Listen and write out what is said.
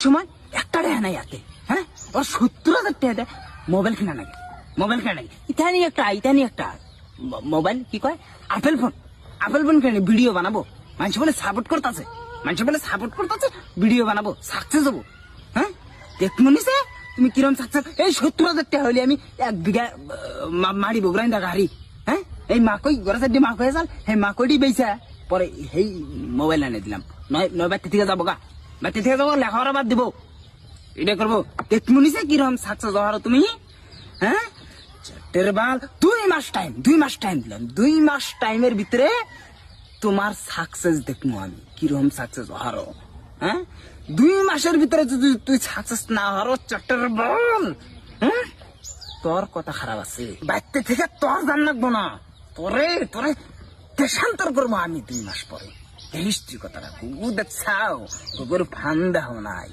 সময় একটা টাকা নাই হাতে, হ্যাঁ ওর 70,000 টাকা দেয় মোবাইল কিনা নাকি, মোবাইল কিনা নাকি ইতানি একটা মোবাইল কি কয় আপেল ফোন কিনে ভিডিও বানাবো, মানুষ বলে সাপোর্ট করতেছে, ভিডিও বানাবো, সাকসেস হবো। হ্যাঁ দেখবো নিছে তুমি কিরম সাকসেস। এই 70,000 টাকা হলে আমি 1 বিঘা মাড়ি বগুড়াই টাকা হারি। হ্যাঁ এই মাকই গড়া সাইডে মাক হয়ে যাল, সেই মাকড়ি বেচা পরে সেই মোবাইল আনে দিলাম। নয় বাড়তে থেকে যাবো গা, বাড়তে থেকে যাবো, লেখাপড়া বাদ দিব, এটা করবো। দেখবো নিছে কিরম সাকসেস হওয়ার তুমি। হ্যাঁ বাল 2 মাস টাইম দিলাম, 2 মাস টাইমের ভিতরে তোমার সাকসেস দেখবো আমি কিরকম সাকসেস হারো। হ্যাঁ 2 মাসের ভিতরে যদি তুই সাকসেস না হারো চটের বল, হ্যাঁ তোর কথা খারাপ আছে, বাড়তে থেকে তোর জান লাগবো না, তোরে দেশান্তর করবো আমি 2 মাস পরে। হিস্ট্রি কথাটা গুগু দেখছাও, গুগুর ফান্দা নাই।